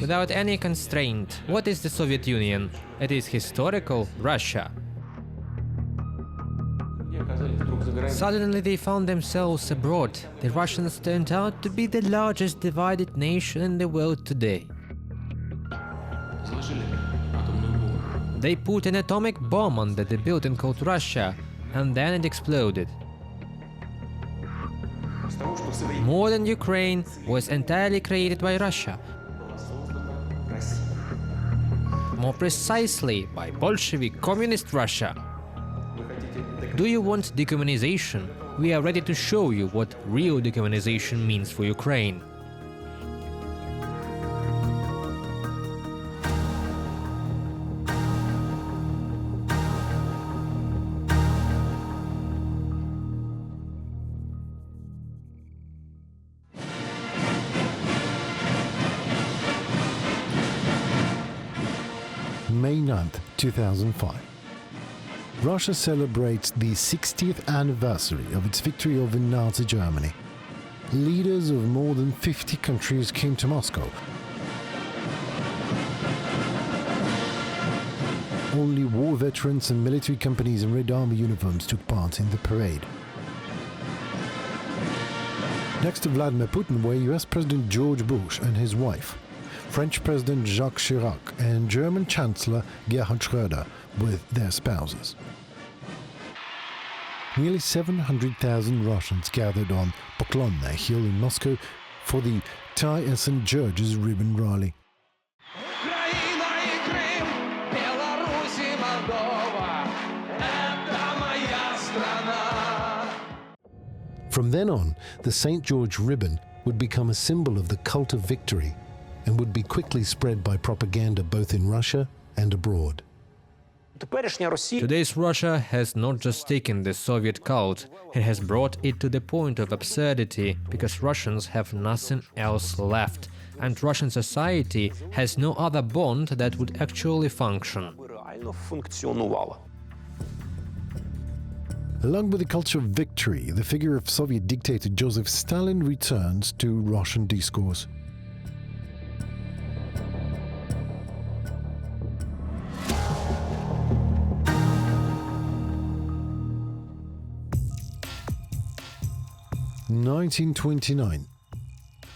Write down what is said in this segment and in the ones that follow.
without any constraint. What is the Soviet Union? It is historical Russia. Suddenly they found themselves abroad. The Russians turned out to be the largest divided nation in the world today. They put an atomic bomb under the building called Russia, and then it exploded. Modern Ukraine was entirely created by Russia. More precisely, by Bolshevik communist Russia. Do you want decommunization? We are ready to show you what real decommunization means for Ukraine. May 9th, 2005. Russia celebrates the 60th anniversary of its victory over Nazi Germany. Leaders of more than 50 countries came to Moscow. Only war veterans and military companies in Red Army uniforms took part in the parade. Next to Vladimir Putin were US President George Bush and his wife, French President Jacques Chirac and German Chancellor Gerhard Schröder with their spouses. Nearly 700,000 Russians gathered on Poklonная Hill in Moscow for the Thai and St. George's Ribbon Rally. From then on, the St. George Ribbon would become a symbol of the cult of victory and would be quickly spread by propaganda both in Russia and abroad. Today's Russia has not just taken the Soviet cult, it has brought it to the point of absurdity, because Russians have nothing else left, and Russian society has no other bond that would actually function. Along with the culture of victory, the figure of Soviet dictator Joseph Stalin returns to Russian discourse. In 1929.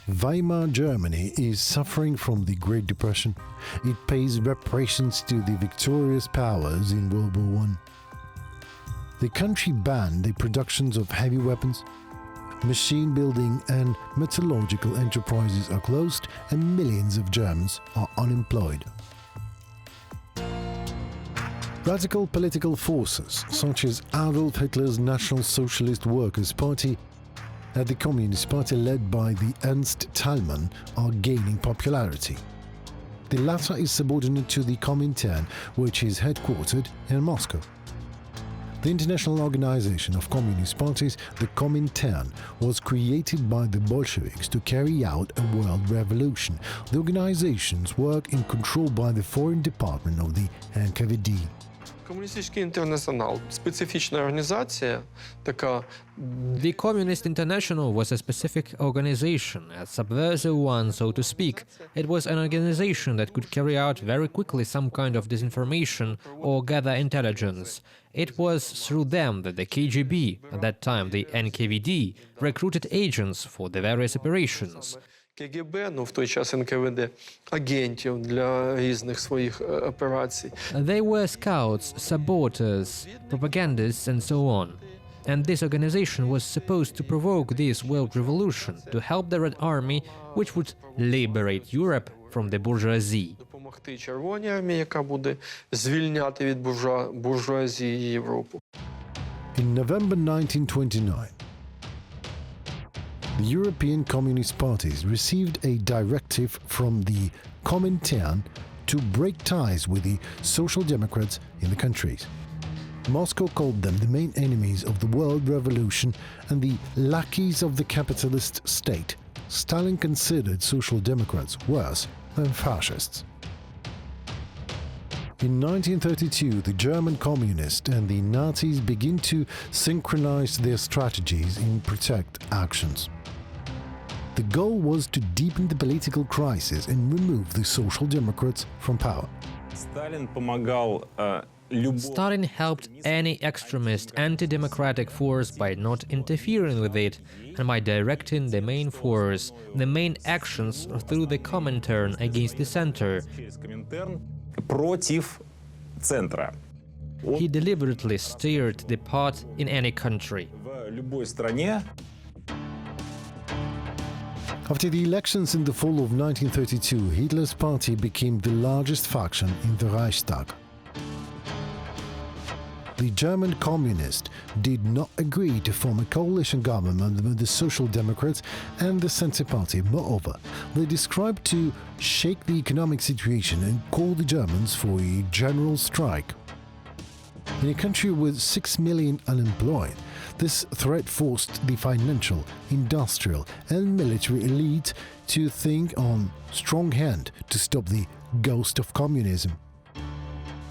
Weimar Germany is suffering from the Great Depression. It pays reparations to the victorious powers in World War I. The country banned the productions of heavy weapons. Machine building and metallurgical enterprises are closed, and millions of Germans are unemployed. Radical political forces, such as Adolf Hitler's National Socialist Workers' Party and the Communist Party led by the Ernst Thälmann, are gaining popularity. The latter is subordinate to the Comintern, which is headquartered in Moscow. The International Organization of Communist Parties, the Comintern, was created by the Bolsheviks to carry out a world revolution. The organization's work is controlled by the Foreign Department of the NKVD. Комуністичний інтернаціонал – специфічна організація, така. The Communist International was a specific organization, a subversive one, so to speak. It was an organization that could carry out very quickly some kind of disinformation or gather intelligence. It was through them that the KGB, at that time the NKVD, recruited agents for the various operations. КГБ, в той час НКВД, агентів для різних своїх операцій. They were scouts, saboteurs, propagandists and so on. And this organization was supposed to provoke this world revolution, to help the Red Army, which would liberate Europe from the bourgeoisie. Допомогти Червоній армії, яка буде звільняти від буржуазії Європу. In November 1929, the European Communist parties received a directive from the Comintern to break ties with the Social Democrats in the countries. Moscow called them the main enemies of the world revolution and the lackeys of the capitalist state. Stalin considered Social Democrats worse than fascists. In 1932, the German Communists and the Nazis begin to synchronize their strategies in protect actions. The goal was to deepen the political crisis and remove the Social Democrats from power. Stalin helped any extremist anti-democratic force by not interfering with it and by directing the main force, the main actions through the Comintern against the center. He deliberately steered the pot in any country. After the elections in the fall of 1932, Hitler's party became the largest faction in the Reichstag. The German Communists did not agree to form a coalition government with the Social Democrats and the Center Party. Moreover, they described to shake the economic situation and call the Germans for a general strike. In a country with 6 million unemployed, this threat forced the financial, industrial and military elite to think on strong hand to stop the ghost of communism.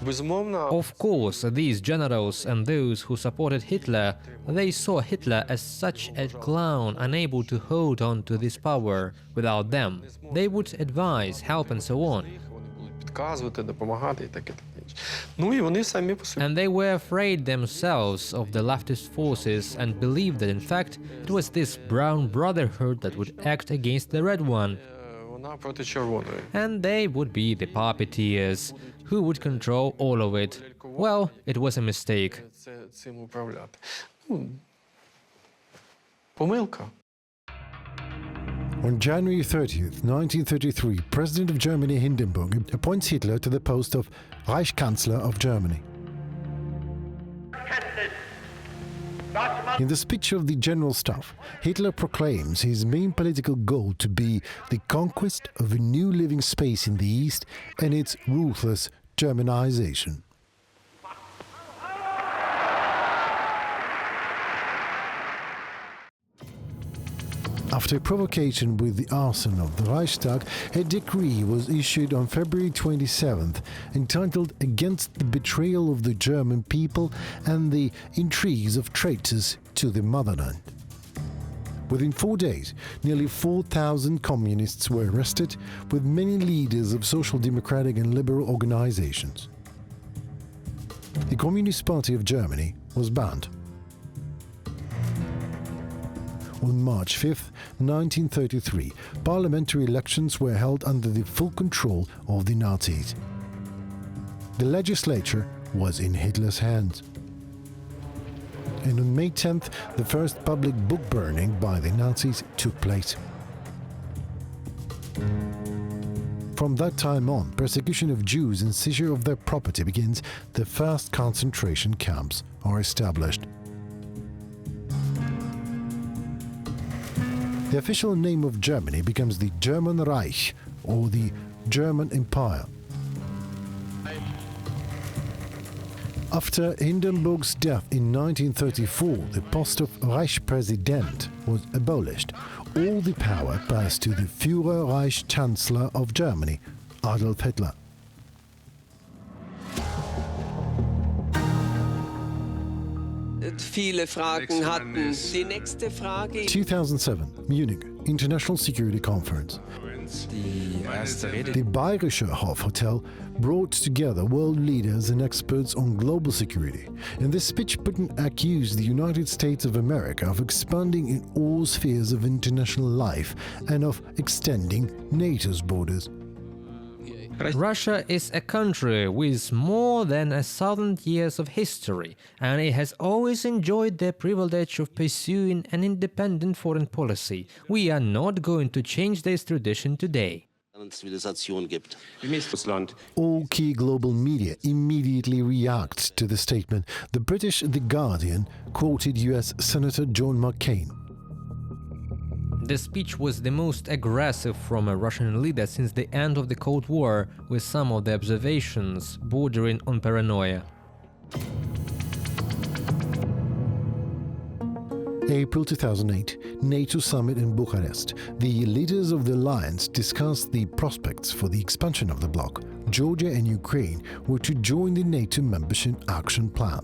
Of course, these generals and those who supported Hitler, they saw Hitler as such a clown unable to hold on to this power. Without them, they would advise, help and so on. And they were afraid themselves of the leftist forces and believed that in fact it was this brown brotherhood that would act against the red one. And they would be the puppeteers who would control all of it. Well, it was a mistake. On January 30th, 1933, President of Germany Hindenburg appoints Hitler to the post of Reichskanzler of Germany. In the speech of the General Staff, Hitler proclaims his main political goal to be the conquest of a new living space in the East and its ruthless Germanization. After a provocation with the arson of the Reichstag, a decree was issued on February 27th entitled Against the Betrayal of the German People and the Intrigues of Traitors to the Motherland. Within 4 days, nearly 4,000 communists were arrested, with many leaders of social democratic and liberal organizations. The Communist Party of Germany was banned. On March 5, 1933, parliamentary elections were held under the full control of the Nazis. The legislature was in Hitler's hands. And on May 10th, the first public book burning by the Nazis took place. From that time on, persecution of Jews and seizure of their property begins. The first concentration camps are established. The official name of Germany becomes the German Reich, or the German Empire. After Hindenburg's death in 1934, the post of Reichspräsident was abolished. All the power passed to the Führer Reichschancellor of Germany, Adolf Hitler. Viele Fragen hatten. Die nächste Frage. 2007, Munich, International Security Conference. The Bayerische Hofhotel brought together world leaders and experts on global security. In this speech, Putin accused the United States of America of expanding in all spheres of international life and of extending NATO's borders. Russia is a country with more than 1,000 years of history, and it has always enjoyed the privilege of pursuing an independent foreign policy. We are not going to change this tradition today. All key global media immediately react to the statement. The British The Guardian quoted US Senator John McCain. The speech was the most aggressive from a Russian leader since the end of the Cold War, with some of the observations bordering on paranoia. April 2008, NATO summit in Bucharest. The leaders of the alliance discussed the prospects for the expansion of the bloc. Georgia and Ukraine were to join the NATO membership action plan.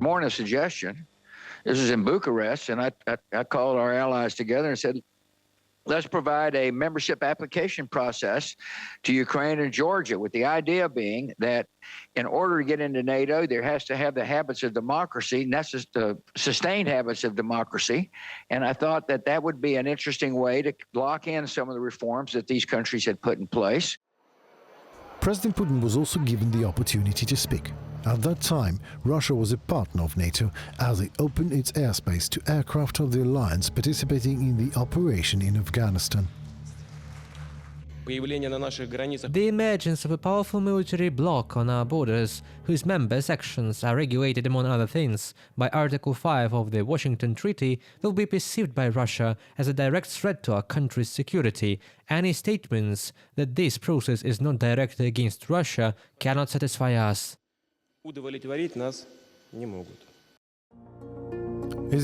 More than a suggestion, This was in Bucharest, and I called our allies together and said, let's provide a membership application process to Ukraine and Georgia, with the idea being that in order to get into NATO, there has to have the habits of democracy, sustained habits of democracy. And I thought that that would be an interesting way to lock in some of the reforms that these countries had put in place. President Putin was also given the opportunity to speak. At that time, Russia was a partner of NATO as it opened its airspace to aircraft of the alliance participating in the operation in Afghanistan. The emergence of a powerful military bloc on our borders, whose members' actions are regulated, among other things, by Article 5 of the Washington Treaty, will be perceived by Russia as a direct threat to our country's security. Any statements that this process is not directed against Russia cannot satisfy us. As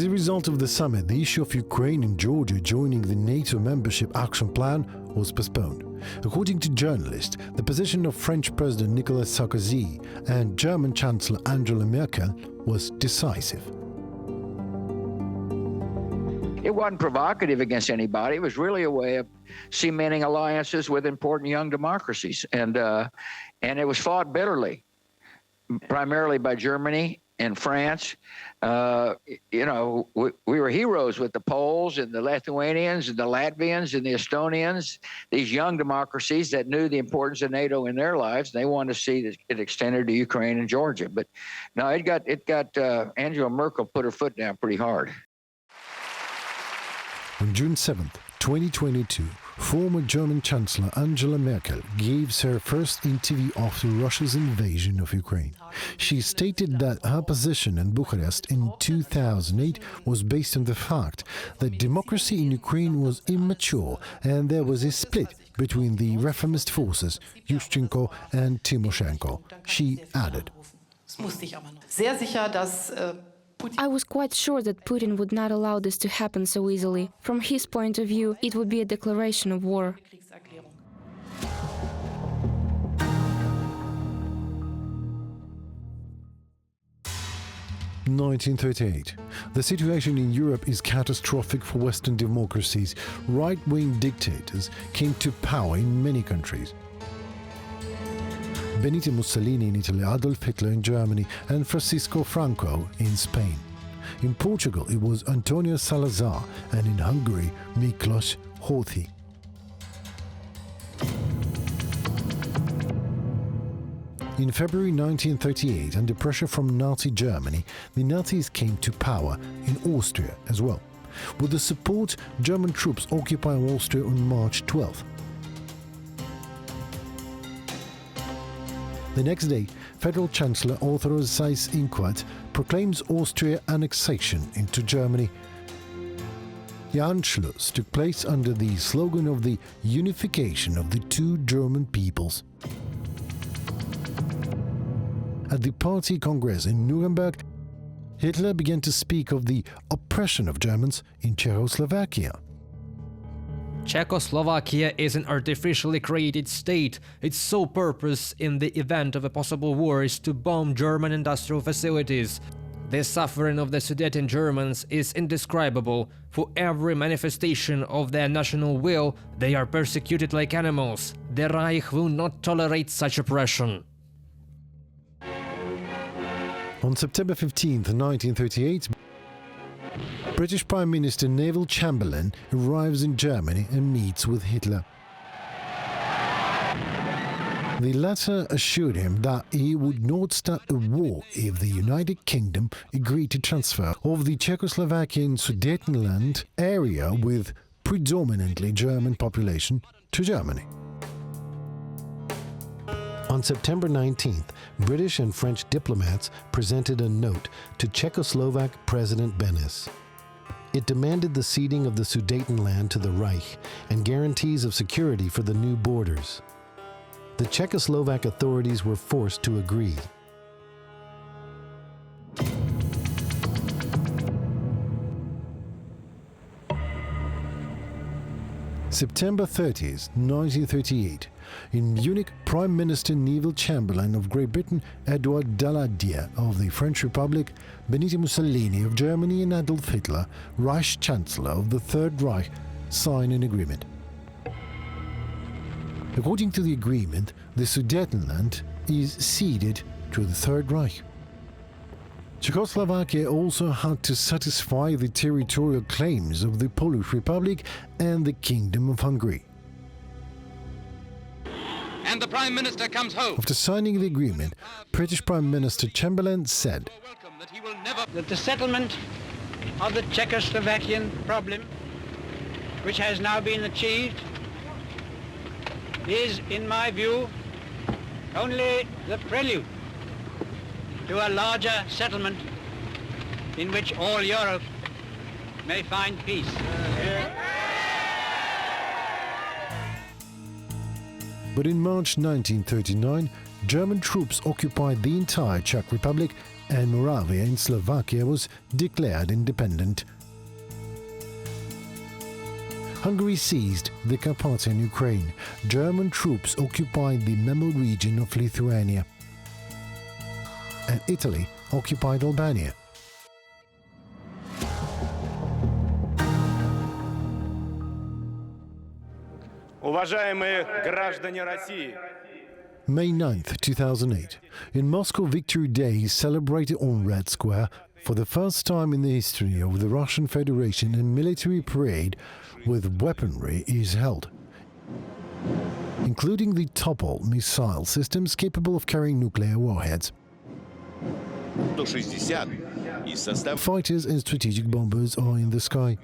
a result of the summit, the issue of Ukraine and Georgia joining the NATO membership action plan was postponed. According to journalists, the position of French President Nicolas Sarkozy and German Chancellor Angela Merkel was decisive. It wasn't provocative against anybody. It was really a way of cementing alliances with important young democracies. And it was fought bitterly, primarily by Germany and France. We were heroes with the Poles and the Lithuanians and the Latvians and the Estonians, these young democracies that knew the importance of NATO in their lives. They wanted to see it extended to Ukraine and Georgia. But no, Angela Merkel put her foot down pretty hard. On June 7, 2022, former German Chancellor Angela Merkel gave her first interview after Russia's invasion of Ukraine. She stated that her position in Bucharest in 2008 was based on the fact that democracy in Ukraine was immature and there was a split between the reformist forces, Yushchenko and Tymoshenko. She added, I was quite sure that Putin would not allow this to happen so easily. From his point of view, it would be a declaration of war. In 1938. The situation in Europe is catastrophic for Western democracies. Right-wing dictators came to power in many countries. Benito Mussolini in Italy, Adolf Hitler in Germany, and Francisco Franco in Spain. In Portugal, it was Antonio Salazar, and in Hungary, Miklos Horthy. In February 1938, under pressure from Nazi Germany, the Nazis came to power in Austria as well. With the support, German troops occupy Austria on March 12th. The next day, Federal Chancellor Arthur Seyss-Inquart proclaims Austria annexation into Germany. The Anschluss took place under the slogan of the unification of the two German peoples. At the Party Congress in Nuremberg, Hitler began to speak of the oppression of Germans in Czechoslovakia. Czechoslovakia is an artificially created state. Its sole purpose in the event of a possible war is to bomb German industrial facilities. The suffering of the Sudeten Germans is indescribable. For every manifestation of their national will, they are persecuted like animals. The Reich will not tolerate such oppression. On September 15, 1938, British Prime Minister Neville Chamberlain arrives in Germany and meets with Hitler. The latter assured him that he would not start a war if the United Kingdom agreed to transfer of the Czechoslovakian Sudetenland area with predominantly German population to Germany. On September 19th, British and French diplomats presented a note to Czechoslovak President Benes. It demanded the ceding of the Sudetenland to the Reich and guarantees of security for the new borders. The Czechoslovak authorities were forced to agree. September 30th, 1938, In Munich, Prime Minister Neville Chamberlain of Great Britain, Edouard Daladier of the French Republic, Benito Mussolini of Germany and Adolf Hitler, Reich Chancellor of the Third Reich, signed an agreement. According to the agreement, the Sudetenland is ceded to the Third Reich. Czechoslovakia also had to satisfy the territorial claims of the Polish Republic and the Kingdom of Hungary. And the Prime Minister comes home. After signing the agreement, British Prime Minister Chamberlain said, that the settlement of the Czechoslovakian problem, which has now been achieved, is, in my view, only the prelude to a larger settlement in which all Europe may find peace. But in March 1939, German troops occupied the entire Czech Republic and Moravia in Slovakia was declared independent. Hungary seized the Carpathian Ukraine. German troops occupied the Memel region of Lithuania. And Italy occupied Albania. Уважаемые граждане России! May 9th, 2008. In Moscow, Victory Day is celebrated on Red Square for the first time in the history of the Russian Federation. A military parade with weaponry is held, including the Topol missile systems capable of carrying nuclear warheads. Fighters and strategic bombers are in the sky.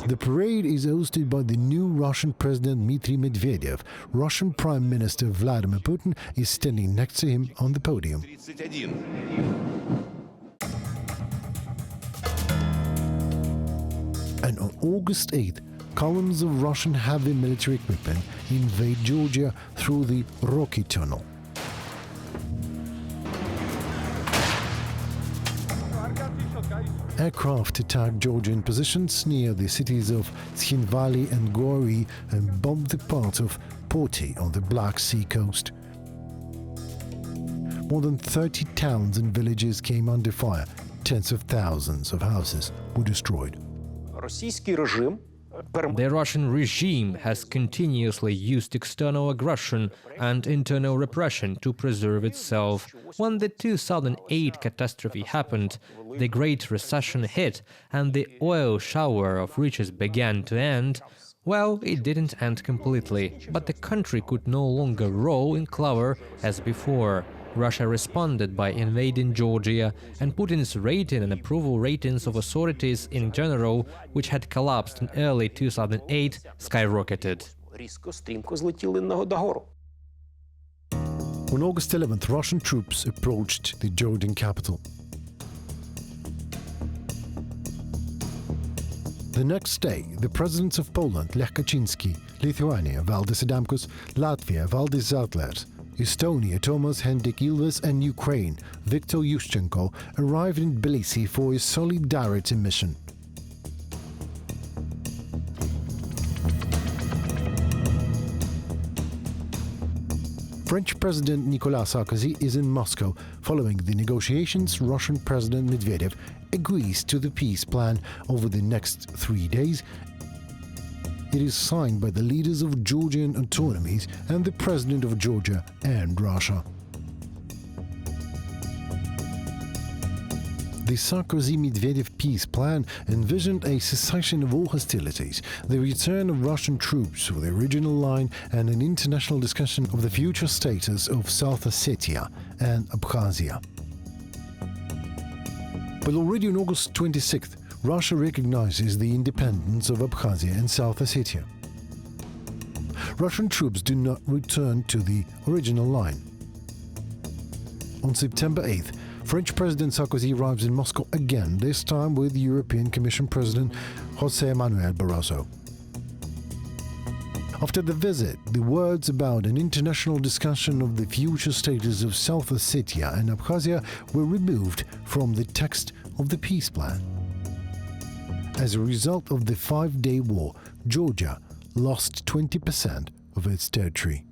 The parade is hosted by the new Russian President Dmitry Medvedev. Russian Prime Minister Vladimir Putin is standing next to him on the podium. And on August 8th, columns of Russian heavy military equipment invade Georgia through the Rocky Tunnel. Aircraft attacked Georgian positions near the cities of Tskhinvali and Gori and bombed the part of Poti on the Black Sea coast. More than 30 towns and villages came under fire. Tens of thousands of houses were destroyed. The Russian regime has continuously used external aggression and internal repression to preserve itself. When the 2008 catastrophe happened, the Great Recession hit, and the oil shower of riches began to end, well, it didn't end completely, but the country could no longer roll in clover as before. Russia responded by invading Georgia, and Putin's rating and approval ratings of authorities in general, which had collapsed in early 2008, skyrocketed. On August 11th, Russian troops approached the Georgian capital. The next day, the presidents of Poland, Lech Kaczynski, Lithuania, Valdis Adamkus, Latvia, Valdis Zatlers, Estonia, Tomas Hendrik Ilves, and Ukraine, Viktor Yushchenko, arrived in Tbilisi for a solidarity mission. French President Nicolas Sarkozy is in Moscow. Following the negotiations, Russian President Medvedev agrees to the peace plan over the next 3 days. It is signed by the leaders of Georgian autonomies and the President of Georgia and Russia. The Sarkozy-Medvedev peace plan envisioned a cessation of all hostilities, the return of Russian troops to the original line, and an international discussion of the future status of South Ossetia and Abkhazia. But already on August 26th, Russia recognizes the independence of Abkhazia and South Ossetia. Russian troops do not return to the original line. On September 8th, French President Sarkozy arrives in Moscow again, this time with European Commission President José Manuel Barroso. After the visit, the words about an international discussion of the future status of South Ossetia and Abkhazia were removed from the text of the peace plan. As a result of the 5-day war, Georgia lost 20% of its territory.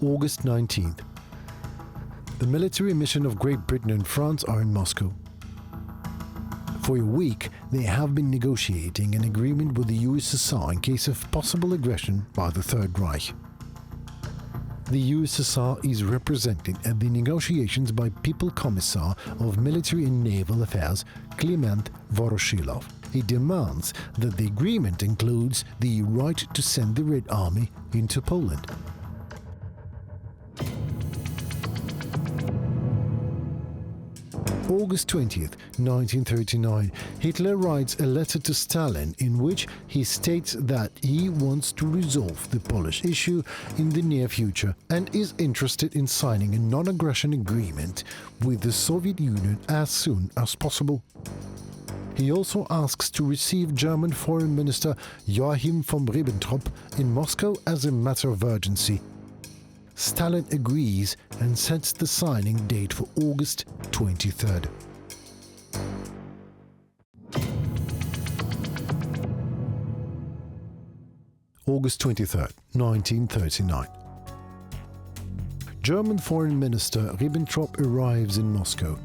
August 19th. The military mission of Great Britain and France are in Moscow. For a week, they have been negotiating an agreement with the USSR in case of possible aggression by the Third Reich. The USSR is represented at the negotiations by People Commissar of Military and Naval Affairs Kliment Voroshilov. He demands that the agreement includes the right to send the Red Army into Poland. August 20th, 1939, Hitler writes a letter to Stalin in which he states that he wants to resolve the Polish issue in the near future and is interested in signing a non-aggression agreement with the Soviet Union as soon as possible. He also asks to receive German Foreign Minister Joachim von Ribbentrop in Moscow as a matter of urgency. Stalin agrees and sets the signing date for August 23rd. August 23rd, 1939. German Foreign Minister Ribbentrop arrives in Moscow.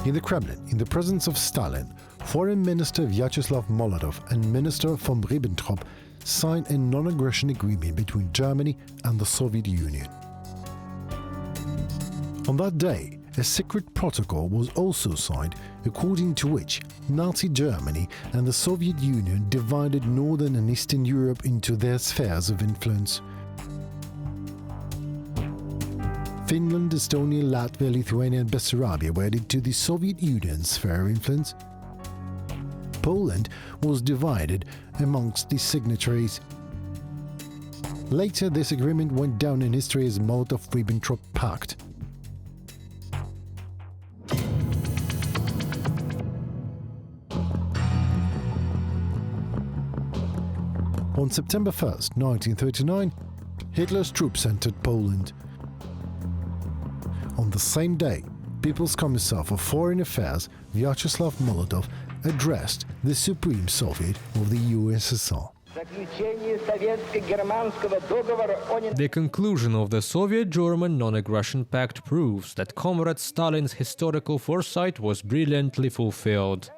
In the Kremlin, in the presence of Stalin, Foreign Minister Vyacheslav Molotov and Minister von Ribbentrop signed a non-aggression agreement between Germany and the Soviet Union. On that day, a secret protocol was also signed, according to which Nazi Germany and the Soviet Union divided Northern and Eastern Europe into their spheres of influence. Finland, Estonia, Latvia, Lithuania and Bessarabia were added to the Soviet Union's sphere of influence. Poland was divided amongst the signatories. Later, this agreement went down in history as Molotov-Ribbentrop Pact. On September 1st, 1939, Hitler's troops entered Poland. On the same day, People's Commissar for Foreign Affairs Vyacheslav Molotov addressed the Supreme Soviet of the USSR. The conclusion of the Soviet-German non-aggression pact proves that Comrade Stalin's historical foresight was brilliantly fulfilled.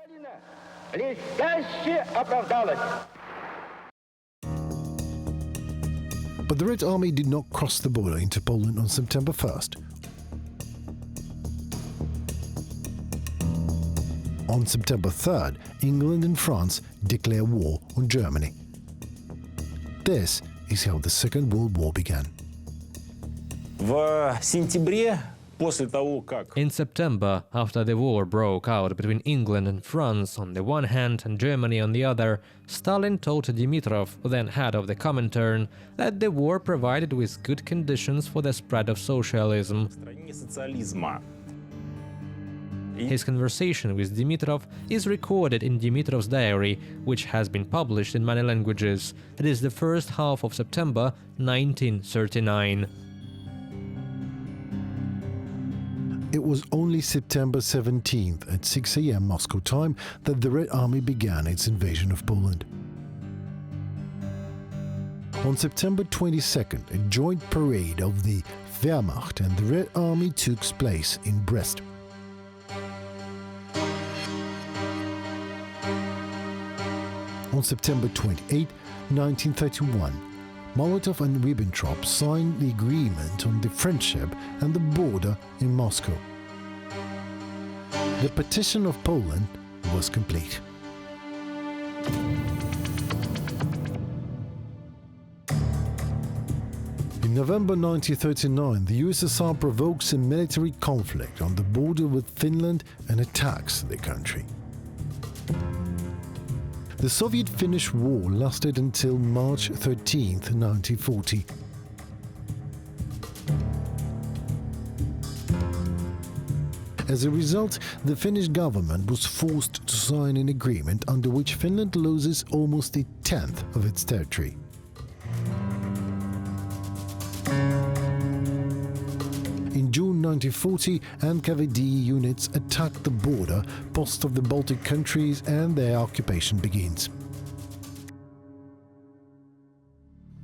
But the Red Army did not cross the border into Poland on September 1st. On September 3rd, England and France declare war on Germany. This is how the Second World War began. In September, after the war broke out between England and France on the one hand and Germany on the other, Stalin told Dimitrov, then head of the Comintern, that the war provided with good conditions for the spread of socialism. His conversation with Dimitrov is recorded in Dimitrov's diary, which has been published in many languages. It is the first half of September 1939. It was only September 17th at 6 a.m. Moscow time that the Red Army began its invasion of Poland. On September 22nd, a joint parade of the Wehrmacht and the Red Army took place in Brest. On September 28, 1931, Molotov and Ribbentrop signed the agreement on the friendship and the border in Moscow. The partition of Poland was complete. In November 1939, the USSR provokes a military conflict on the border with Finland and attacks the country. The Soviet-Finnish War lasted until March 13, 1940. As a result, the Finnish government was forced to sign an agreement under which Finland loses almost a tenth of its territory. In June 1940, NKVD units attacked the border posts of the Baltic countries and their occupation begins.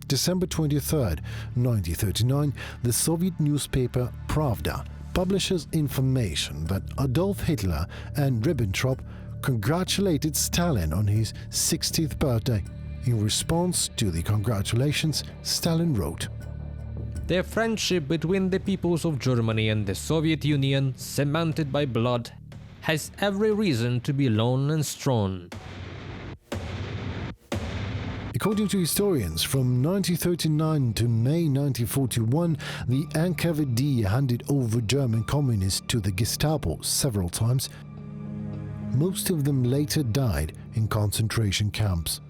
December 23, 1939, the Soviet newspaper Pravda publishes information that Adolf Hitler and Ribbentrop congratulated Stalin on his 60th birthday. In response to the congratulations, Stalin wrote, "Their friendship between the peoples of Germany and the Soviet Union, cemented by blood, has every reason to be long and strong." According to historians, from 1939 to May 1941, the NKVD handed over German communists to the Gestapo several times. Most of them later died in concentration camps.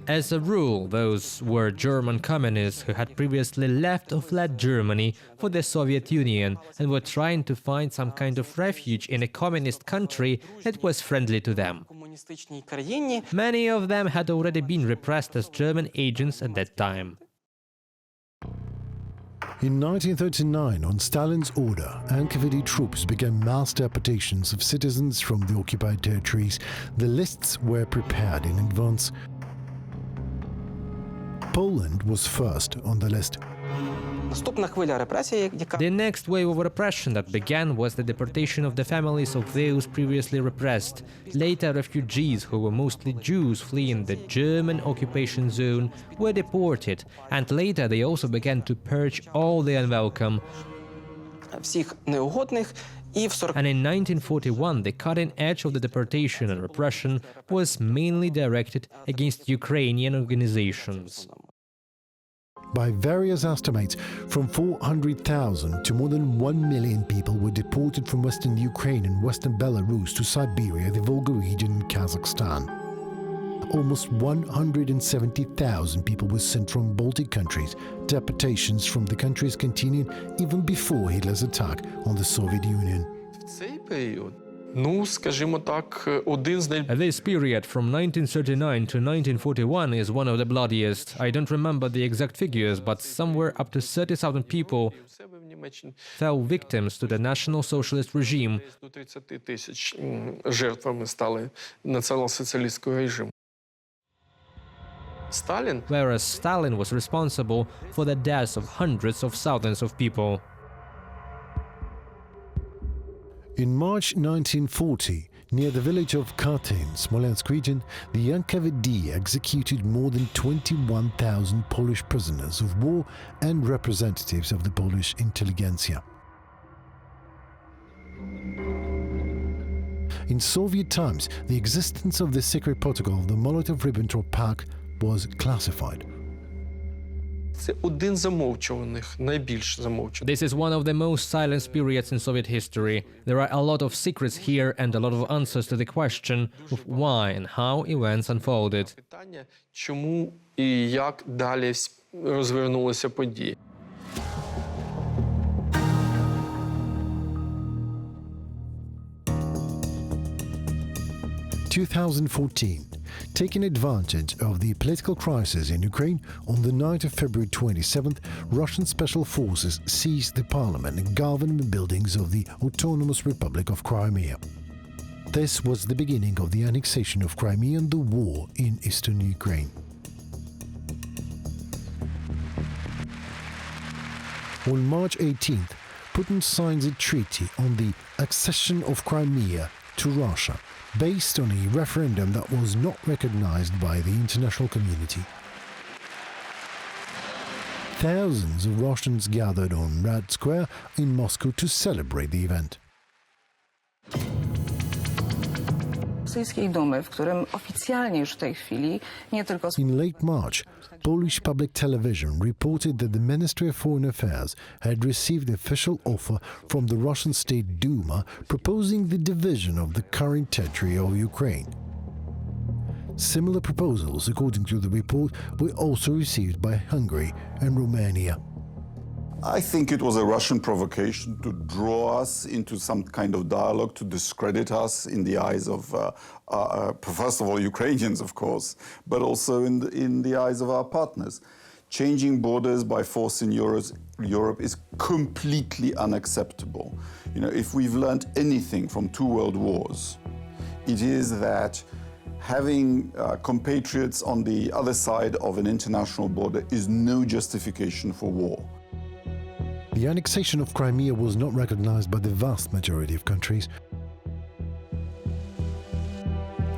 As a rule, those were German communists who had previously left or fled Germany for the Soviet Union and were trying to find some kind of refuge in a communist country that was friendly to them. Many of them had already been repressed as German agents at that time. In 1939, on Stalin's order, NKVD troops began mass deportations of citizens from the occupied territories. The lists were prepared in advance. Poland was first on the list. The next wave of repression that began was the deportation of the families of those previously repressed. Later, refugees, who were mostly Jews fleeing the German occupation zone, were deported, and later they also began to purge all the unwelcome. And in 1941, the cutting edge of the deportation and repression was mainly directed against Ukrainian organizations. By various estimates, from 400,000 to more than 1 million people were deported from western Ukraine and western Belarus to Siberia, the Volga region, and Kazakhstan. Almost 170,000 people were sent from Baltic countries. Deportations from the countries continued even before Hitler's attack on the Soviet Union. This period from 1939 to 1941 is one of the bloodiest. I don't remember the exact figures, but somewhere up to 30,000 people fell victims to the National Socialist regime. Whereas Stalin was responsible for the deaths of hundreds of thousands of people. In March 1940, near the village of Katyn, Smolensk region, the NKVD executed more than 21,000 Polish prisoners of war and representatives of the Polish intelligentsia. In Soviet times, the existence of the secret protocol of the Molotov-Ribbentrop Pact was classified. This is one of the most silent periods in Soviet history. There are a lot of secrets here and a lot of answers to the question of why and how events unfolded. Чому і як далі розвернулися події? 2014, taking advantage of the political crisis in Ukraine, on the night of February 27th, Russian special forces seized the parliament and government buildings of the Autonomous Republic of Crimea. This was the beginning of the annexation of Crimea and the war in eastern Ukraine. On March 18th, Putin signs a treaty on the accession of Crimea to Russia, based on a referendum that was not recognized by the international community. Thousands of Russians gathered on Red Square in Moscow to celebrate the event. In late March, Polish public television reported that the Ministry of Foreign Affairs had received the official offer from the Russian State Duma proposing the division of the current territory of Ukraine. Similar proposals, according to the report, were also received by Hungary and Romania. I think it was a Russian provocation to draw us into some kind of dialogue, to discredit us in the eyes of, first of all, Ukrainians, of course, but also in the eyes of our partners, Changing borders by force in Europe is completely unacceptable. You know, if we've learned anything from 2 world wars, it is that having compatriots on the other side of an international border is no justification for war. The annexation of Crimea was not recognized by the vast majority of countries.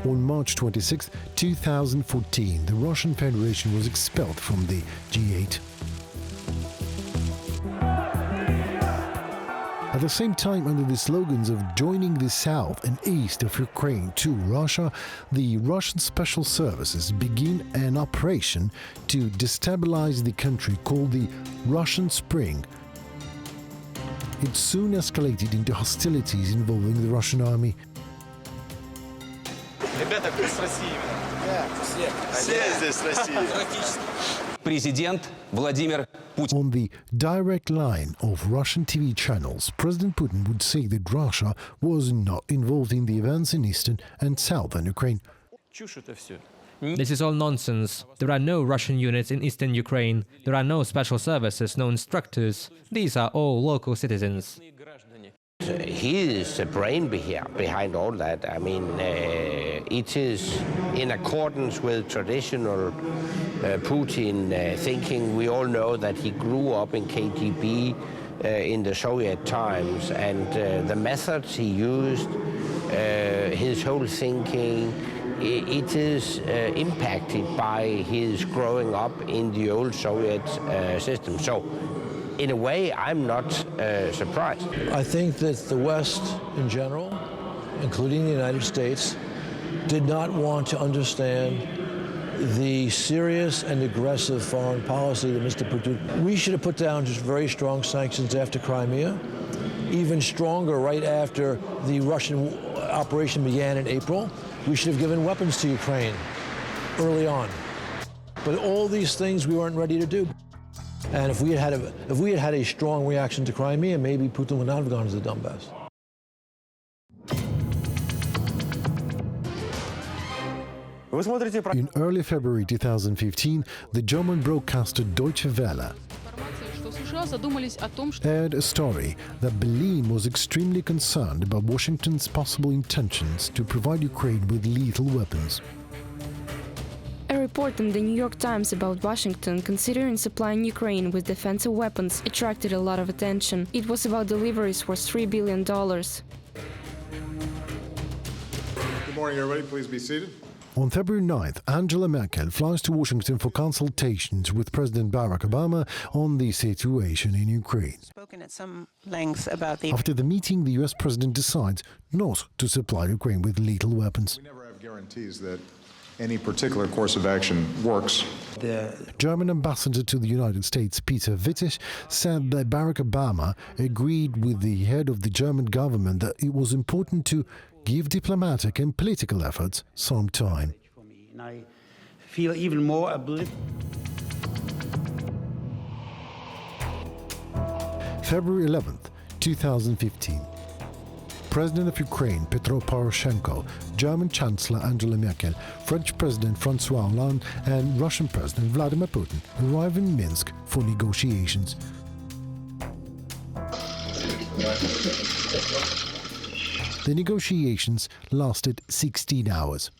On March 26, 2014, the Russian Federation was expelled from the G8. At the same time, under the slogans of joining the south and east of Ukraine to Russia, the Russian special services begin an operation to destabilize the country called the Russian Spring. It soon escalated into hostilities involving the Russian army. Президент Владимир Putin. On the direct line of Russian TV channels, President Putin would say that Russia was not involved in the events in eastern and southern Ukraine. This is all nonsense. There are no Russian units in eastern Ukraine. There are no special services, no instructors. These are all local citizens. He is the brain behind all that. I mean, it is in accordance with traditional Putin thinking. We all know that he grew up in KGB in the Soviet times, and the methods he used, his whole thinking, it is impacted by his growing up in the old Soviet system. So, in a way, I'm not surprised. I think that the West in general, including the United States, did not want to understand the serious and aggressive foreign policy that Mr. Putin. We should have put down just very strong sanctions after Crimea, even stronger right after the Russian operation began in April. We should have given weapons to Ukraine early on. But all these things we weren't ready to do. And if we had had a strong reaction to Crimea, maybe Putin would not have gone to the Donbass. In early February 2015, the German broadcaster Deutsche Welle aired a story that Berlin was extremely concerned about Washington's possible intentions to provide Ukraine with lethal weapons. A report in the New York Times about Washington considering supplying Ukraine with defensive weapons attracted a lot of attention. It was about deliveries worth $3 billion. Good morning, everybody. Please be seated. On February 9th, Angela Merkel flies to Washington for consultations with President Barack Obama on the situation in Ukraine. Spoken at some length about the... After the meeting, the US president decides not to supply Ukraine with lethal weapons. We never have guarantees that any particular course of action works. The German ambassador to the United States, Peter Wittich, said that Barack Obama agreed with the head of the German government that it was important to give diplomatic and political efforts some time. And I feel even more February 11th, 2015. President of Ukraine, Petro Poroshenko, German Chancellor Angela Merkel, French President François Hollande, and Russian President Vladimir Putin arrive in Minsk for negotiations. The negotiations lasted 16 hours.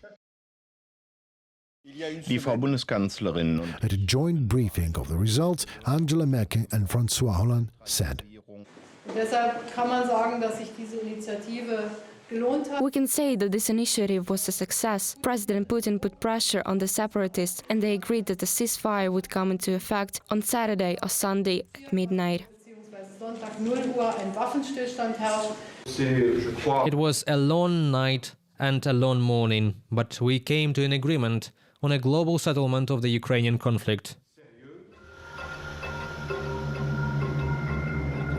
At a joint briefing of the results, Angela Merkel and François Hollande said, We can say that this initiative was a success. President Putin put pressure on the separatists, and they agreed that a ceasefire would come into effect on Saturday or Sunday at midnight. It was a long night and a long morning, but we came to an agreement on a global settlement of the Ukrainian conflict.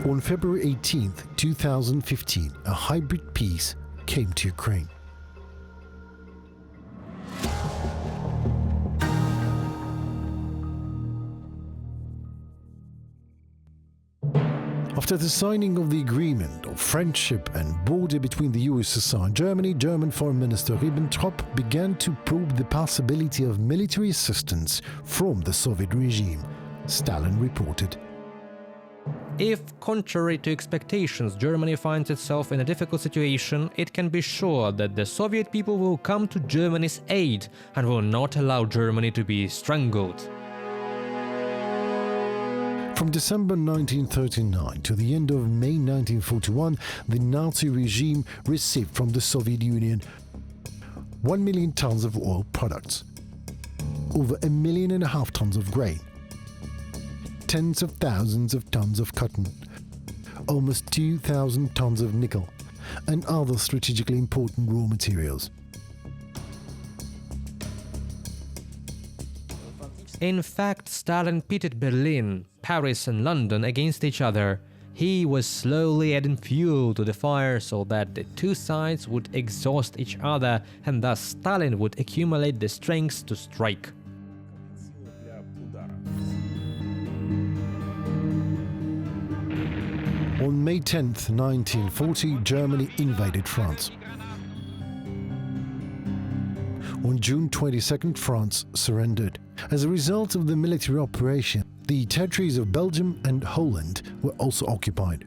On February 18th, 2015, a hybrid peace came to Ukraine. After the signing of the agreement of friendship and border between the USSR and Germany, German Foreign Minister Ribbentrop began to probe the possibility of military assistance from the Soviet regime. Stalin reported. If, contrary to expectations, Germany finds itself in a difficult situation, it can be sure that the Soviet people will come to Germany's aid and will not allow Germany to be strangled. From December 1939 to the end of May 1941, the Nazi regime received from the Soviet Union 1 million tons of oil products, over 1.5 million tons of grain, tens of thousands of tons of cotton, almost 2,000 tons of nickel, and other strategically important raw materials. In fact, Stalin pitted Berlin, Paris and London against each other. He was slowly adding fuel to the fire so that the two sides would exhaust each other, and thus Stalin would accumulate the strength to strike. On May 10, 1940, Germany invaded France. On June 22nd, France surrendered. As a result of the military operation, the territories of Belgium and Holland were also occupied.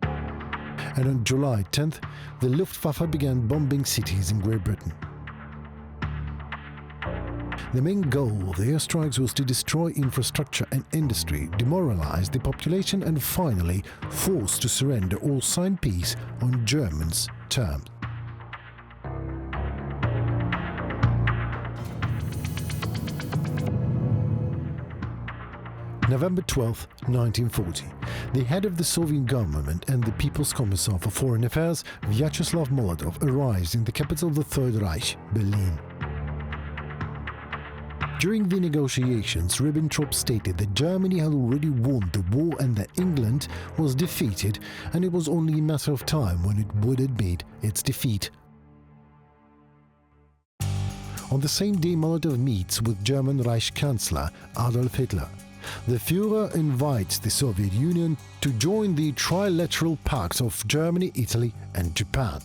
And on July 10th, the Luftwaffe began bombing cities in Great Britain. The main goal of the airstrikes was to destroy infrastructure and industry, demoralize the population, and finally force to surrender or sign peace on Germans' terms. November 12, 1940, the head of the Soviet government and the People's Commissar for Foreign Affairs, Vyacheslav Molotov, arrives in the capital of the Third Reich, Berlin. During the negotiations, Ribbentrop stated that Germany had already won the war and that England was defeated, and it was only a matter of time when it would admit its defeat. On the same day, Molotov meets with German Reich Chancellor Adolf Hitler. The Führer invites the Soviet Union to join the trilateral pact of Germany, Italy and Japan.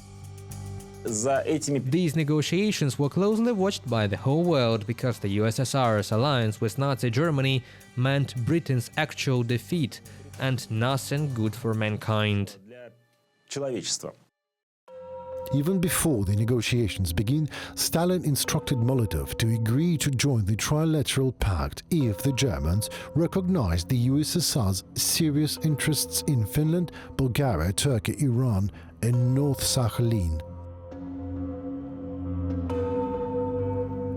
These negotiations were closely watched by the whole world because the USSR's alliance with Nazi Germany meant Britain's actual defeat and nothing good for mankind. Even before the negotiations begin, Stalin instructed Molotov to agree to join the trilateral pact if the Germans recognized the USSR's serious interests in Finland, Bulgaria, Turkey, Iran and North Sakhalin.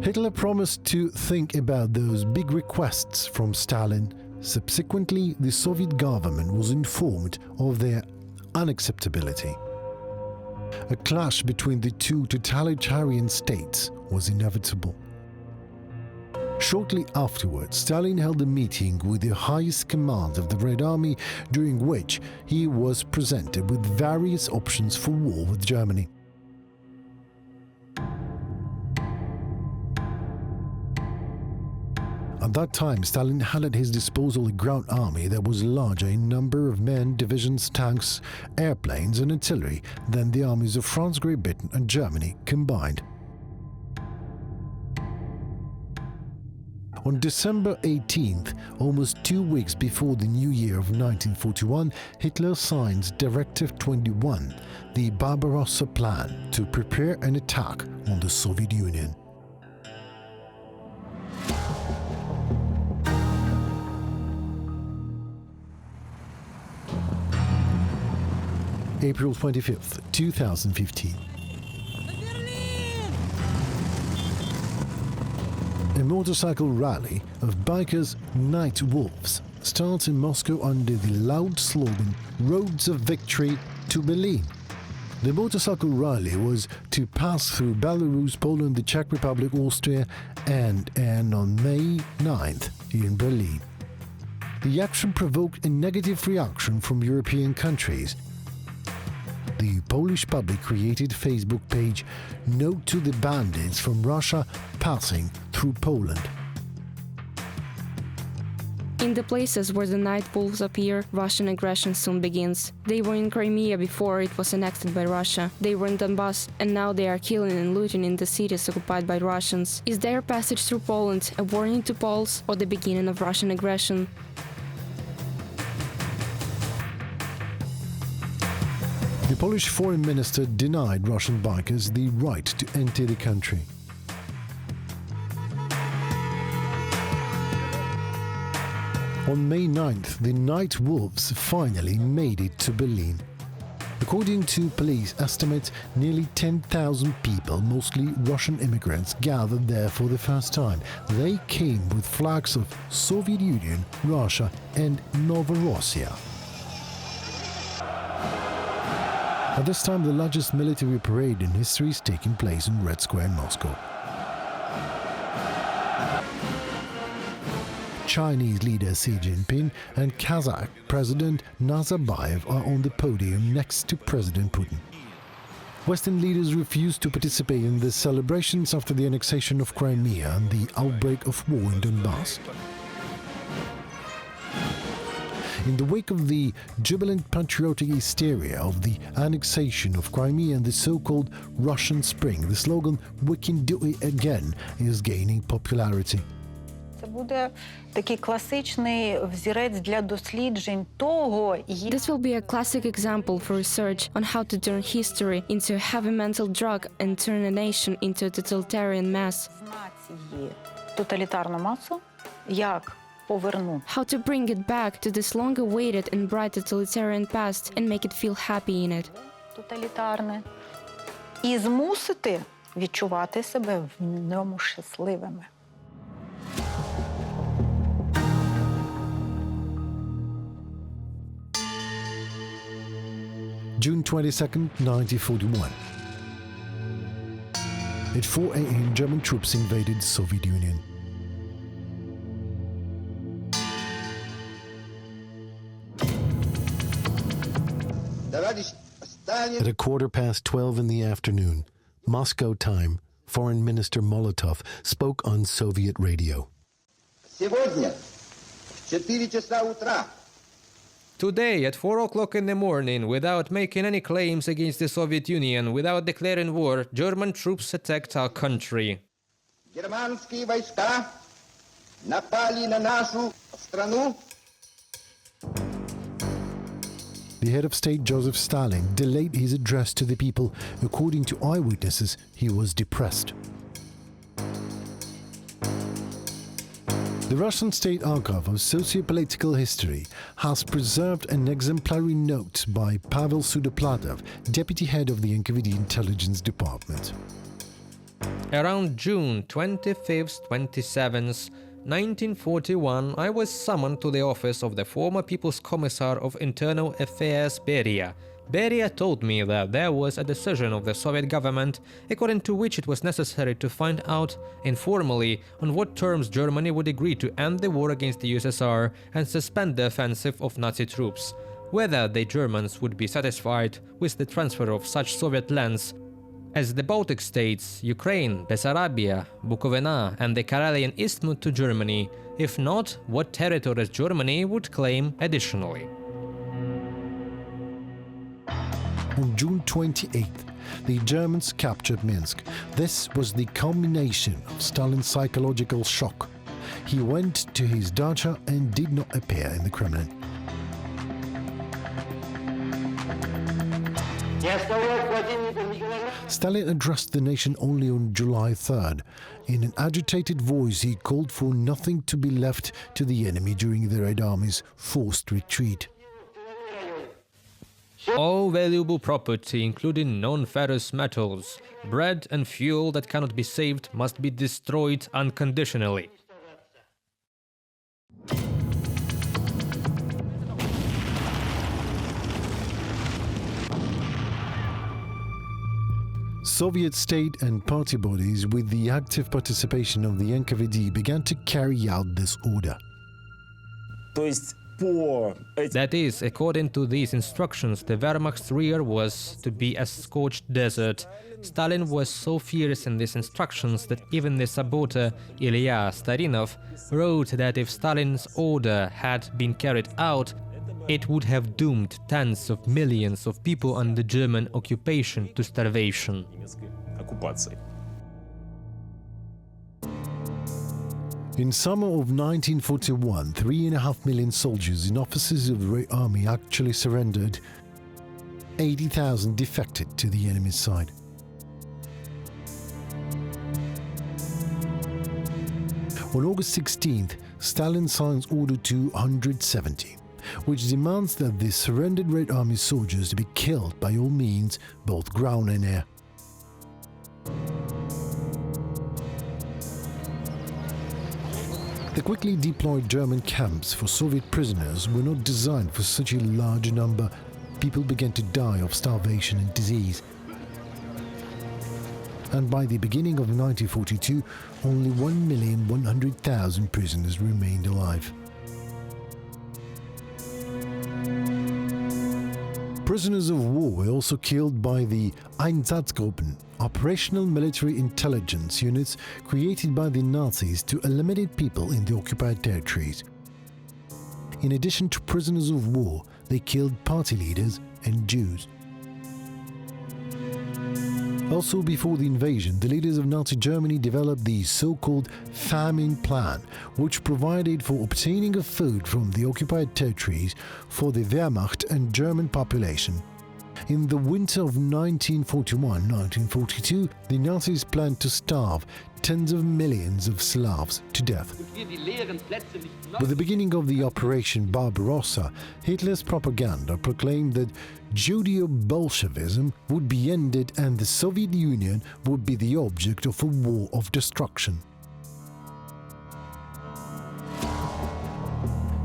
Hitler promised to think about those big requests from Stalin. Subsequently, the Soviet government was informed of their unacceptability. A clash between the two totalitarian states was inevitable. Shortly afterwards, Stalin held a meeting with the highest command of the Red Army, during which he was presented with various options for war with Germany. At that time, Stalin had at his disposal a ground army that was larger in number of men, divisions, tanks, airplanes and artillery than the armies of France, Great Britain and Germany combined. On December 18th, almost 2 weeks before the new year of 1941, Hitler signs Directive 21, the Barbarossa Plan, to prepare an attack on the Soviet Union. April 25th, 2015. A motorcycle rally of bikers Night Wolves starts in Moscow under the loud slogan "Roads of Victory to Berlin." The motorcycle rally was to pass through Belarus, Poland, the Czech Republic, Austria and end on May 9th in Berlin. The action provoked a negative reaction from European countries. The Polish public created a Facebook page, "Note to the bandits from Russia passing through Poland." In the places where the night wolves appear, Russian aggression soon begins. They were in Crimea before it was annexed by Russia. They were in Donbass, and now they are killing and looting in the cities occupied by Russians. Is their passage through Poland a warning to Poles or the beginning of Russian aggression? The Polish foreign minister denied Russian bikers the right to enter the country. On May 9th, the night wolves finally made it to Berlin. According to police estimates, nearly 10,000 people, mostly Russian immigrants, gathered there for the first time. They came with flags of Soviet Union, Russia and Novorossiya. At this time, the largest military parade in history is taking place in Red Square in Moscow. Chinese leader Xi Jinping and Kazakh President Nazarbayev are on the podium next to President Putin. Western leaders refused to participate in the celebrations after the annexation of Crimea and the outbreak of war in Donbass. In the wake of the jubilant patriotic hysteria of the annexation of Crimea and the so-called Russian Spring, the slogan "We can do it again" is gaining popularity. Це буде такий класичний взірець для досліджень того. This will be a classic example for research on how to turn history into a heavy mental drug and turn a nation into a totalitarian mass. Тоталітарну масу, як повернути. How to bring it back to this long-awaited and bright totalitarian past and make it feel happy in it. Тоталітарне. І змусити відчувати себе в ньому щасливими. June 22nd, 1941. At 4 a.m., German troops invaded the Soviet Union. At a 12:15 in the afternoon, Moscow time, Foreign Minister Molotov spoke on Soviet radio. Today, at 4 o'clock in the morning, without making any claims against the Soviet Union, without declaring war, German troops attacked our country. Германские войска напали на нашу страну. The head of state, Joseph Stalin, delayed his address to the people. According to eyewitnesses, he was depressed. The Russian State Archive of Socio-Political History has preserved an exemplary note by Pavel Sudoplatov, deputy head of the NKVD Intelligence Department. Around June 25th, 27th, 1941, I was summoned to the office of the former People's Commissar of Internal Affairs, Beria. Beria told me that there was a decision of the Soviet government according to which it was necessary to find out informally on what terms Germany would agree to end the war against the USSR and suspend the offensive of Nazi troops, whether the Germans would be satisfied with the transfer of such Soviet lands as the Baltic states, Ukraine, Bessarabia, Bukovina and the Karelian Isthmus to Germany. If not, what territories Germany would claim additionally. On June 28th, the Germans captured Minsk. This was the culmination of Stalin's psychological shock. He went to his dacha and did not appear in the Kremlin. Stalin addressed the nation only on July 3rd. In an agitated voice, he called for nothing to be left to the enemy during the Red Army's forced retreat. All valuable property, including non-ferrous metals, bread and fuel that cannot be saved, must be destroyed unconditionally. Soviet state and party bodies, with the active participation of the NKVD, began to carry out this order. То есть That is, according to these instructions, the Wehrmacht's rear was to be a scorched desert. Stalin was so furious in these instructions that even the saboteur Ilya Starinov wrote that if Stalin's order had been carried out, it would have doomed tens of millions of people under German occupation to starvation. In summer of 1941, 3.5 million soldiers and officers of the Red Army actually surrendered. 80,000 defected to the enemy's side. On August 16th, Stalin signs Order 270, which demands that the surrendered Red Army soldiers be killed by all means, both ground and air. The quickly deployed German camps for Soviet prisoners were not designed for such a large number. People began to die of starvation and disease. And by the beginning of 1942, only 1,100,000 prisoners remained alive. Prisoners of war were also killed by the Einsatzgruppen, operational military intelligence units created by the Nazis to eliminate people in the occupied territories. In addition to prisoners of war, they killed party leaders and Jews. Also, before the invasion, the leaders of Nazi Germany developed the so-called famine plan, which provided for obtaining of food from the occupied territories for the Wehrmacht and German population. In the winter of 1941-1942, the Nazis planned to starve tens of millions of Slavs to death. With the beginning of the Operation Barbarossa, Hitler's propaganda proclaimed that Judeo-Bolshevism would be ended and the Soviet Union would be the object of a war of destruction.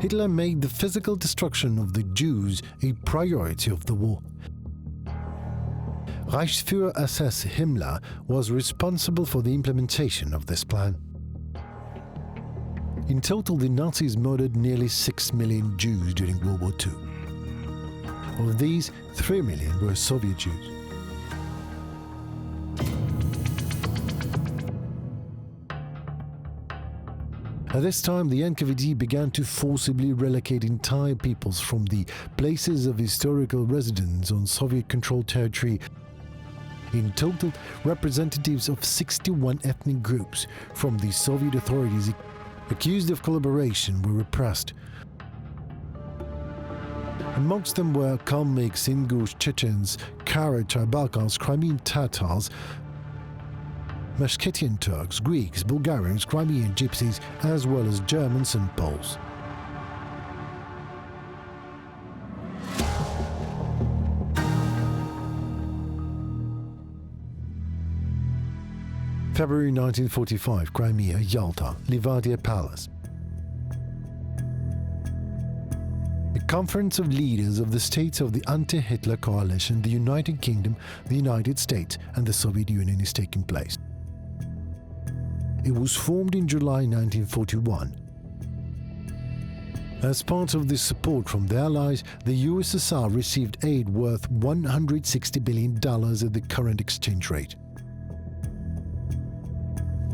Hitler made the physical destruction of the Jews a priority of the war. Reichsführer SS Himmler was responsible for the implementation of this plan. In total, the Nazis murdered nearly 6 million Jews during World War II. Of these, 3 million were Soviet Jews. At this time, the NKVD began to forcibly relocate entire peoples from the places of historical residence on Soviet-controlled territory. In total, representatives of 61 ethnic groups from the Soviet authorities accused of collaboration were repressed. Amongst them were Kalmyks, Ingush, Chechens, Kara-Balkars, Crimean Tatars, Meskhetian Turks, Greeks, Bulgarians, Crimean Gypsies, as well as Germans and Poles. February 1945, Crimea, Yalta, Livadia Palace. A conference of leaders of the states of the anti-Hitler coalition, the United Kingdom, the United States, and the Soviet Union is taking place. It was formed in July 1941. As part of this support from the Allies, the USSR received aid worth $160 billion at the current exchange rate.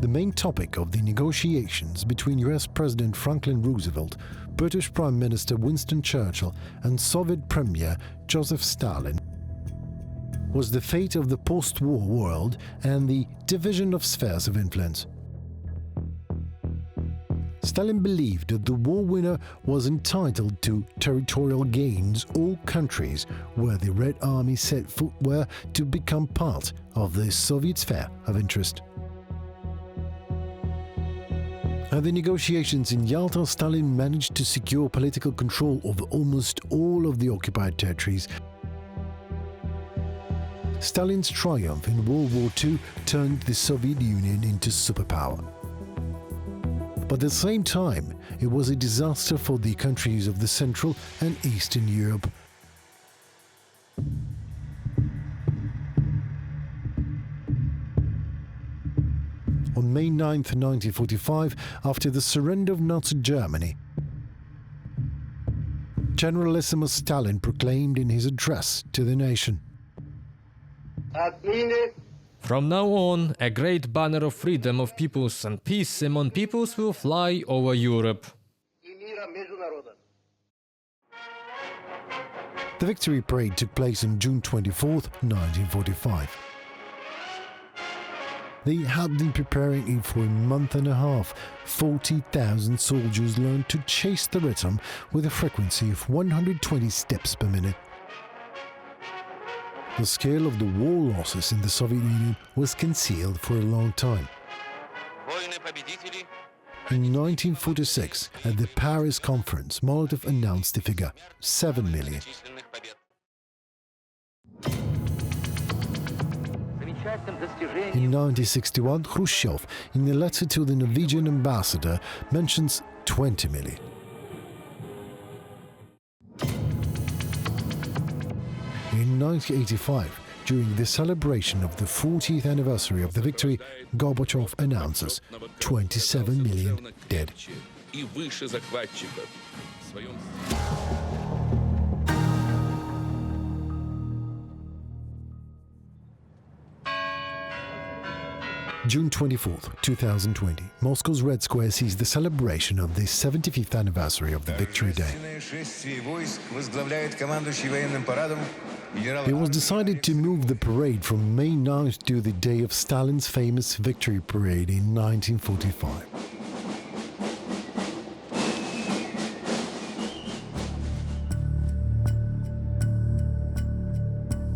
The main topic of the negotiations between US President Franklin Roosevelt, British Prime Minister Winston Churchill, and Soviet Premier Joseph Stalin was the fate of the post-war world and the division of spheres of influence. Stalin believed that the war winner was entitled to territorial gains. All countries where the Red Army set foot were to become part of the Soviet sphere of interest. At the negotiations in Yalta, Stalin managed to secure political control over almost all of the occupied territories. Stalin's triumph in World War II turned the Soviet Union into superpower. But at the same time, it was a disaster for the countries of the Central and Eastern Europe. On May 9, 1945, after the surrender of Nazi Germany, Generalissimo Stalin proclaimed in his address to the nation. From now on, a great banner of freedom of peoples and peace among peoples will fly over Europe. The victory parade took place on June 24, 1945. They had been preparing it for a month and a half. 40,000 soldiers learned to chase the rhythm with a frequency of 120 steps per minute. The scale of the war losses in the Soviet Union was concealed for a long time. In 1946, at the Paris conference, Molotov announced the figure 7 million. In 1961, Khrushchev, in a letter to the Norwegian ambassador, mentions 20 million. In 1985, during the celebration of the 40th anniversary of the victory, Gorbachev announces 27 million dead. June 24, 2020, Moscow's Red Square sees the celebration of the 75th anniversary of the Victory Day. It was decided to move the parade from May 9th to the day of Stalin's famous Victory Parade in 1945.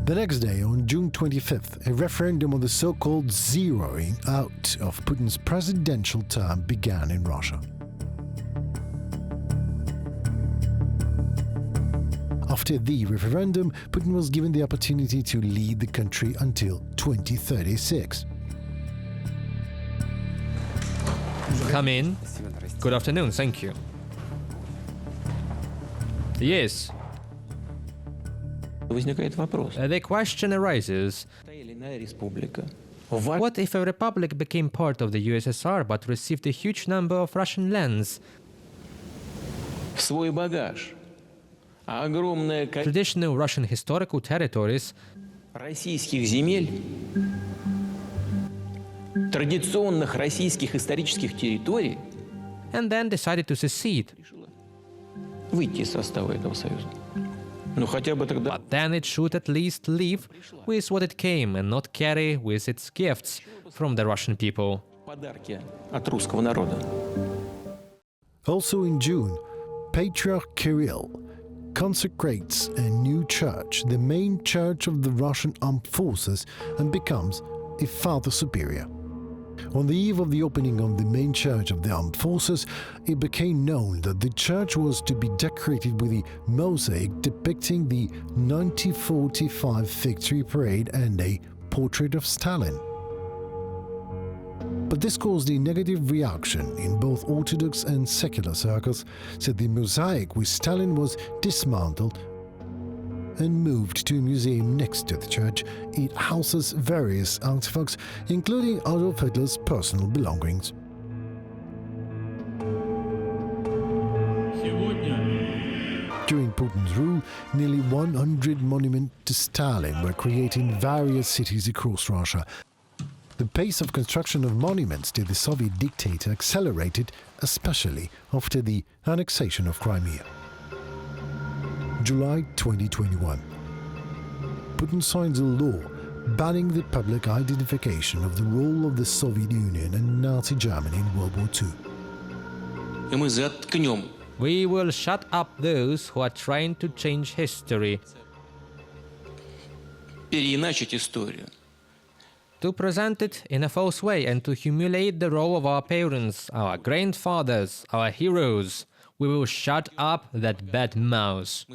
The next day, on June 25th, a referendum on the so-called zeroing out of Putin's presidential term began in Russia. After the referendum, Putin was given the opportunity to lead the country until 2036. Come in. Good afternoon, thank you. Yes. The question arises, what if a republic became part of the USSR but received a huge number of Russian lands? Traditional Russian historical territories, and then decided to secede. But then it should at least leave with what it came and not carry with its gifts from the Russian people. Also in June, Patriarch Kirill consecrates a new church, the main church of the Russian armed forces, and becomes a Father Superior. On the eve of the opening of the main church of the armed forces, it became known that the church was to be decorated with a mosaic depicting the 1945 Victory Parade and a portrait of Stalin. But this caused a negative reaction in both Orthodox and secular circles, so the mosaic with Stalin was dismantled and moved to a museum next to the church. It houses various artifacts, including Adolf Hitler's personal belongings. During Putin's rule, nearly 100 monuments to Stalin were created in various cities across Russia. The pace of construction of monuments to the Soviet dictator accelerated, especially after the annexation of Crimea. July 2021. Putin signs a law banning the public identification of the role of the Soviet Union and Nazi Germany in World War II. We will shut up those who are trying to change history. To present it in a false way and to humiliate the role of our parents, our grandfathers, our heroes. We will shut up that bad mouth.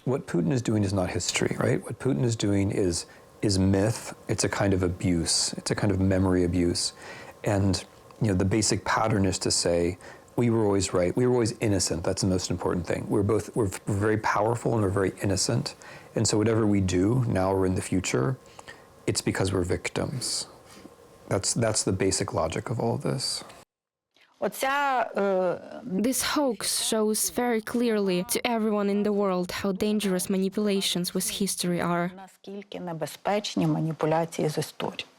What Putin is doing is not history, right? What Putin is doing is myth. It's a kind of abuse. It's a kind of memory abuse. And the basic pattern is to say, we were always right. We were always innocent. That's the most important thing. We're very powerful and we're very innocent. And so whatever we do now or in the future, it's because we're victims. That's the basic logic of all of this. This hoax shows very clearly to everyone in the world how dangerous manipulations with history are. Наскільки небезпечні маніпуляції з історією.